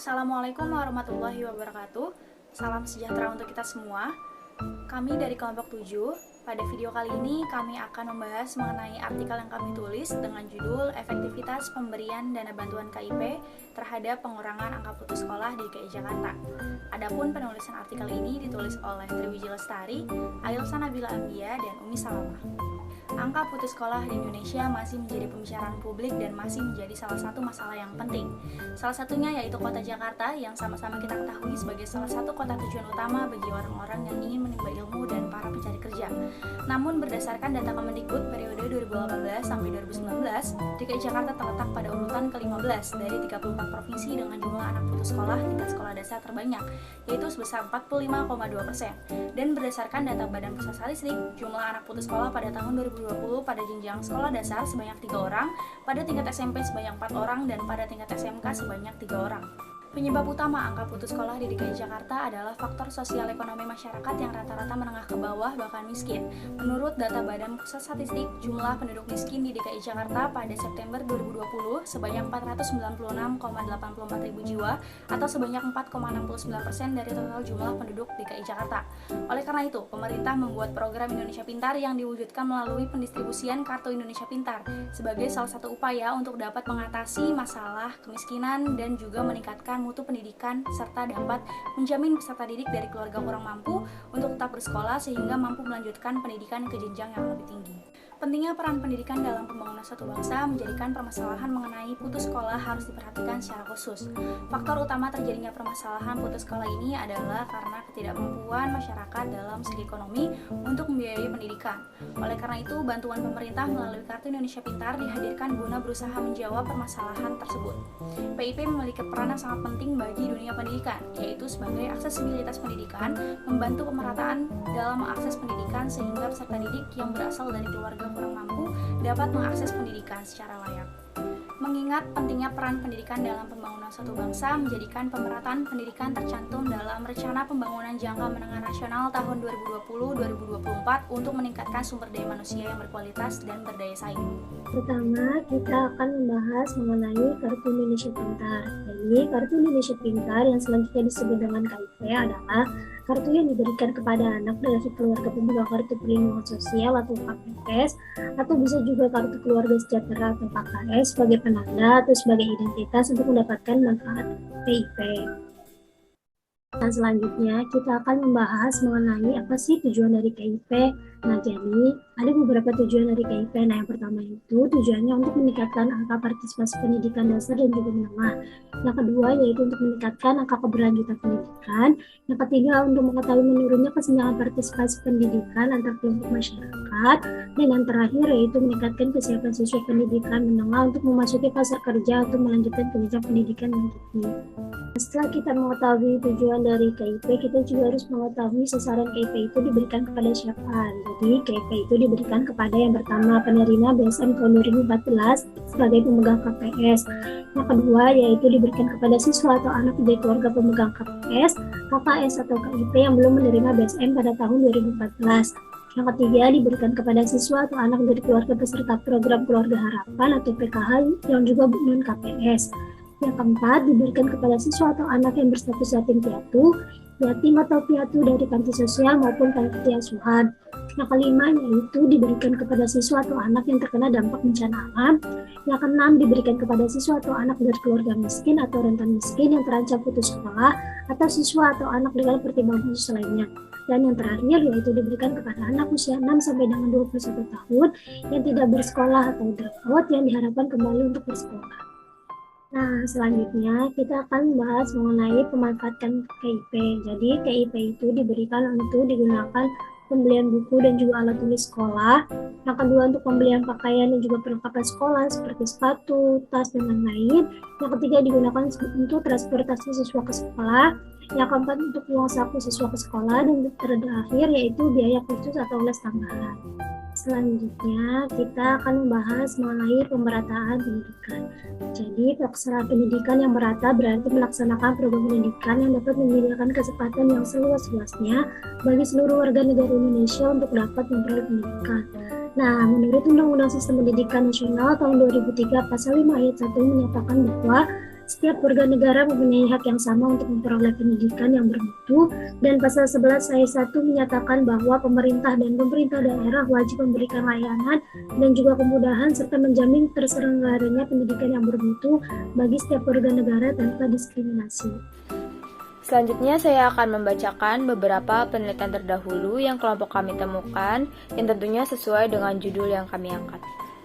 Assalamualaikum warahmatullahi wabarakatuh. Salam sejahtera untuk kita semua. Kami dari kelompok 7. Pada video kali ini kami akan membahas mengenai artikel yang kami tulis dengan judul Efektivitas Pemberian Dana Bantuan KIP terhadap pengurangan angka putus sekolah di DKI Jakarta. Adapun penulisan artikel ini ditulis oleh Triwiji Lestari, Ailsa Nabila Ambia, dan Umi Salamah. Angka putus sekolah di Indonesia masih menjadi pembicaraan publik dan masih menjadi salah satu masalah yang penting. Salah satunya yaitu kota Jakarta yang sama-sama kita ketahui sebagai salah satu kota tujuan utama bagi orang-orang yang ingin menimba ilmu dan para pencari kerja. Namun berdasarkan data Kemendikbud periode 2018 sampai 2019, DKI Jakarta terletak pada urutan ke-15 dari 34 provinsi dengan jumlah anak putus sekolah tingkat sekolah dasar terbanyak, yaitu sebesar 45,2%. Dan berdasarkan data Badan Pusat Statistik, jumlah anak putus sekolah pada tahun 2020 pada jenjang sekolah dasar sebanyak 3 orang, pada tingkat SMP sebanyak 4 orang, dan pada tingkat SMK sebanyak 3 orang. Penyebab utama angka putus sekolah di DKI Jakarta adalah faktor sosial ekonomi masyarakat yang rata-rata menengah ke bawah bahkan miskin. Menurut data Badan Pusat Statistik, jumlah penduduk miskin di DKI Jakarta pada September 2020 sebanyak 496,84 ribu jiwa atau sebanyak 4,69% dari total jumlah penduduk DKI Jakarta. Oleh karena itu, pemerintah membuat program Indonesia Pintar yang diwujudkan melalui pendistribusian Kartu Indonesia Pintar sebagai salah satu upaya untuk dapat mengatasi masalah kemiskinan dan juga meningkatkan mutu pendidikan serta dapat menjamin peserta didik dari keluarga kurang mampu untuk tetap bersekolah sehingga mampu melanjutkan pendidikan ke jenjang yang lebih tinggi. Pentingnya peran pendidikan dalam pembangunan suatu bangsa menjadikan permasalahan mengenai putus sekolah harus diperhatikan secara khusus. Faktor utama terjadinya permasalahan putus sekolah ini adalah karena ketidakmampuan masyarakat dalam segi ekonomi untuk membiayai pendidikan. Oleh karena itu, bantuan pemerintah melalui Kartu Indonesia Pintar dihadirkan guna berusaha menjawab permasalahan tersebut. PIP memiliki peran yang sangat penting bagi dunia pendidikan, yaitu sebagai aksesibilitas pendidikan, membantu pemerataan dalam mengakses pendidikan sehingga peserta didik yang berasal dari keluarga kurang mampu dapat mengakses pendidikan secara layak. Mengingat pentingnya peran pendidikan dalam pembangunan suatu bangsa, menjadikan pemerataan pendidikan tercantum dalam Rencana Pembangunan Jangka Menengah Nasional tahun 2020-2024 untuk meningkatkan sumber daya manusia yang berkualitas dan berdaya saing. Pertama, kita akan membahas mengenai Kartu Indonesia Pintar. Jadi, Kartu Indonesia Pintar yang selanjutnya disebut dengan KIP adalah kartu yang diberikan kepada anak dari keluarga pemegang kartu perlindungan sosial atau KPS, atau bisa juga kartu keluarga sejahtera atau KKS sebagai penanda atau sebagai identitas untuk mendapatkan manfaat PIP. Nah, selanjutnya kita akan membahas mengenai apa sih tujuan dari KIP. Nah, jadi ada beberapa tujuan dari KIP. Nah, yang pertama itu tujuannya untuk meningkatkan angka partisipasi pendidikan dasar dan juga menengah. Yang kedua yaitu untuk meningkatkan angka keberlanjutan pendidikan. Yang ketiga untuk mengetahui menurunnya kesenjangan partisipasi pendidikan antar kelompok masyarakat. Dan yang terakhir yaitu meningkatkan kesiapan siswa pendidikan menengah untuk memasuki pasar kerja atau melanjutkan jenjang pendidikan yang tinggi. Setelah kita mengetahui tujuan dari KIP, kita juga harus mengetahui sasaran KIP itu diberikan kepada siapa. Jadi KIP itu diberikan kepada yang pertama penerima BSM tahun 2014 sebagai pemegang KPS. Yang kedua yaitu diberikan kepada siswa atau anak dari keluarga pemegang KPS, KKS atau KIP yang belum menerima BSM pada tahun 2014. Yang ketiga diberikan kepada siswa atau anak dari keluarga peserta program Keluarga Harapan atau PKH yang juga non KPS. Yang keempat, diberikan kepada siswa atau anak yang berstatus yatim piatu, yatim atau piatu dari panti sosial maupun panti asuhan. Yang kelima, yaitu diberikan kepada siswa atau anak yang terkena dampak bencana alam. Yang keenam, diberikan kepada siswa atau anak dari keluarga miskin atau rentan miskin yang terancam putus sekolah, atau siswa atau anak dengan pertimbangan khusus lainnya. Dan yang terakhir, yaitu diberikan kepada anak usia 6 sampai dengan 21 tahun yang tidak bersekolah atau dropout yang diharapkan kembali untuk bersekolah. Nah, selanjutnya kita akan membahas mengenai pemanfaatan KIP. Jadi, KIP itu diberikan untuk digunakan pembelian buku dan juga alat tulis sekolah. Yang kedua untuk pembelian pakaian dan juga perlengkapan sekolah seperti sepatu, tas, dan lain-lain. Yang ketiga digunakan untuk transportasi siswa ke sekolah. Yang keempat untuk uang saku siswa ke sekolah. Dan terakhir yaitu biaya kursus atau les tambahan. Selanjutnya, kita akan membahas mengenai pemerataan pendidikan. Jadi, pelaksanaan pendidikan yang merata berarti melaksanakan program pendidikan yang dapat menyediakan kesempatan yang seluas-luasnya bagi seluruh warga negara Indonesia untuk dapat memperoleh pendidikan. Nah, menurut Undang-Undang Sistem Pendidikan Nasional tahun 2003 Pasal 5 Ayat 1 menyatakan bahwa setiap warga negara mempunyai hak yang sama untuk memperoleh pendidikan yang bermutu, dan pasal 11 ayat 1 menyatakan bahwa pemerintah dan pemerintah daerah wajib memberikan layanan dan juga kemudahan serta menjamin terselenggaranya pendidikan yang bermutu bagi setiap warga negara tanpa diskriminasi. Selanjutnya saya akan membacakan beberapa penelitian terdahulu yang kelompok kami temukan yang tentunya sesuai dengan judul yang kami angkat.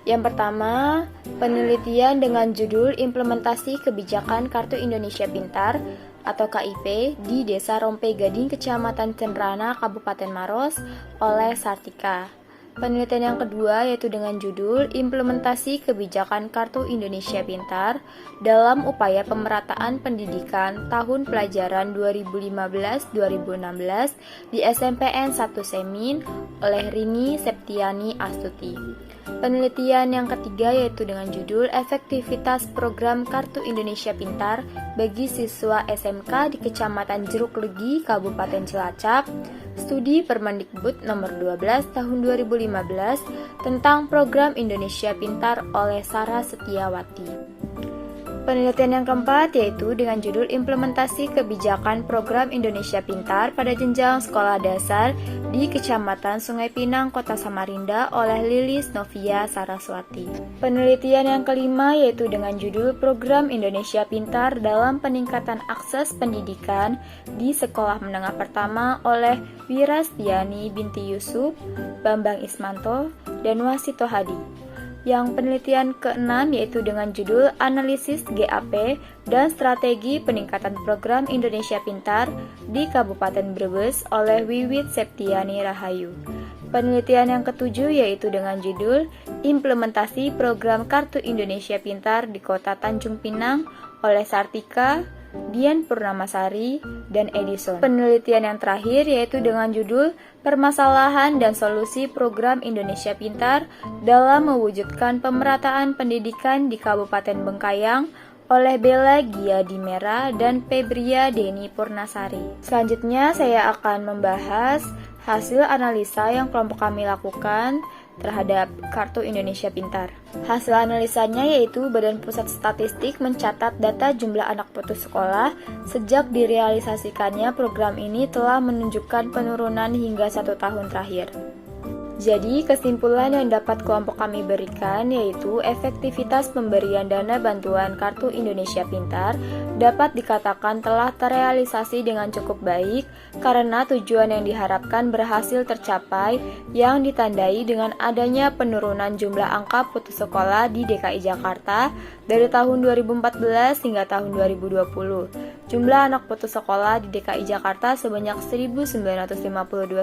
Yang pertama, penelitian dengan judul Implementasi Kebijakan Kartu Indonesia Pintar atau KIP di Desa Rompe Gading, Kecamatan Cenrana, Kabupaten Maros oleh Sartika. Penelitian yang kedua yaitu dengan judul Implementasi Kebijakan Kartu Indonesia Pintar dalam Upaya Pemerataan Pendidikan Tahun Pelajaran 2015-2016 di SMPN 1 Semin oleh Rini Septiani Astuti. Penelitian yang ketiga yaitu dengan judul Efektivitas Program Kartu Indonesia Pintar bagi siswa SMK di Kecamatan Jeruk Legi, Kabupaten Cilacap, Studi Permendikbud nomor 12 tahun 2015 tentang Program Indonesia Pintar oleh Sarah Setiawati. Penelitian yang keempat yaitu dengan judul Implementasi Kebijakan Program Indonesia Pintar pada jenjang sekolah dasar di Kecamatan Sungai Pinang, Kota Samarinda oleh Lilis Novia Saraswati. Penelitian yang kelima yaitu dengan judul Program Indonesia Pintar dalam Peningkatan Akses Pendidikan di Sekolah Menengah Pertama oleh Wirastiani binti Yusuf, Bambang Ismanto, dan Wasito Hadi. Yang penelitian keenam yaitu dengan judul Analisis GAP dan Strategi Peningkatan Program Indonesia Pintar di Kabupaten Brebes oleh Wiwit Septiani Rahayu. Penelitian yang ketujuh yaitu dengan judul Implementasi Program Kartu Indonesia Pintar di Kota Tanjung Pinang oleh Sartika, Dian Purnamasari, dan Edison. Penelitian yang terakhir yaitu dengan judul Permasalahan dan Solusi Program Indonesia Pintar dalam mewujudkan pemerataan pendidikan di Kabupaten Bengkayang oleh Bella Gia Dimera dan Febria Deni Purnasari. Selanjutnya saya akan membahas hasil analisa yang kelompok kami lakukan terhadap Kartu Indonesia Pintar. Hasil analisanya yaitu Badan Pusat Statistik mencatat data jumlah anak putus sekolah sejak direalisasikannya program ini telah menunjukkan penurunan hingga 1 tahun terakhir. Jadi, kesimpulan yang dapat kelompok kami berikan yaitu efektivitas pemberian dana bantuan Kartu Indonesia Pintar dapat dikatakan telah terrealisasi dengan cukup baik karena tujuan yang diharapkan berhasil tercapai yang ditandai dengan adanya penurunan jumlah angka putus sekolah di DKI Jakarta dari tahun 2014 hingga tahun 2020. Jumlah anak putus sekolah di DKI Jakarta sebanyak 1.952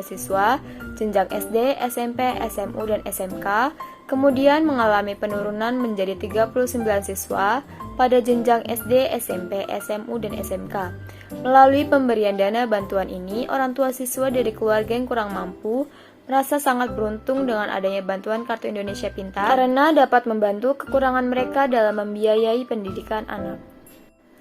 siswa jenjang SD, SMP, SMU, dan SMK, kemudian mengalami penurunan menjadi 39 siswa pada jenjang SD, SMP, SMU, dan SMK. Melalui pemberian dana bantuan ini, orang tua siswa dari keluarga yang kurang mampu merasa sangat beruntung dengan adanya bantuan Kartu Indonesia Pintar karena dapat membantu kekurangan mereka dalam membiayai pendidikan anak.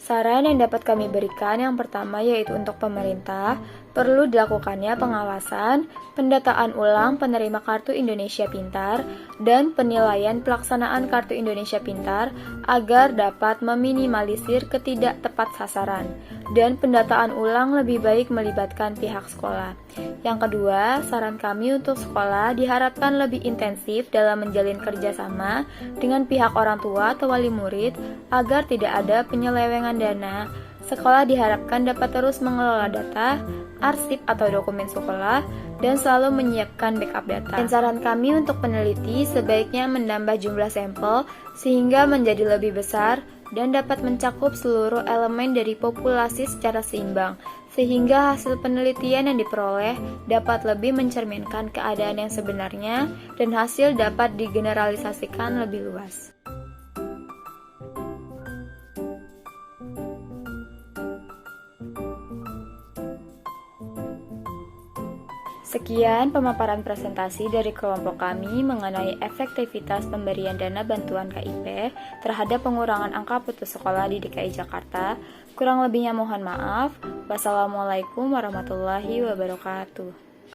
Saran yang dapat kami berikan yang pertama yaitu untuk pemerintah, perlu dilakukannya pengawasan, pendataan ulang penerima Kartu Indonesia Pintar, dan penilaian pelaksanaan Kartu Indonesia Pintar agar dapat meminimalisir ketidak tepat sasaran, dan pendataan ulang lebih baik melibatkan pihak sekolah. Yang kedua, saran kami untuk sekolah diharapkan lebih intensif dalam menjalin kerjasama dengan pihak orang tua atau wali murid agar tidak ada penyelewengan dana. Sekolah diharapkan dapat terus mengelola data, arsip atau dokumen sekolah, dan selalu menyiapkan backup data. Dan saran kami untuk peneliti sebaiknya menambah jumlah sampel sehingga menjadi lebih besar dan dapat mencakup seluruh elemen dari populasi secara seimbang, sehingga hasil penelitian yang diperoleh dapat lebih mencerminkan keadaan yang sebenarnya dan hasil dapat digeneralisasikan lebih luas. Sekian pemaparan presentasi dari kelompok kami mengenai efektivitas pemberian dana bantuan KIP terhadap pengurangan angka putus sekolah di DKI Jakarta. Kurang lebihnya mohon maaf. Wassalamualaikum warahmatullahi wabarakatuh.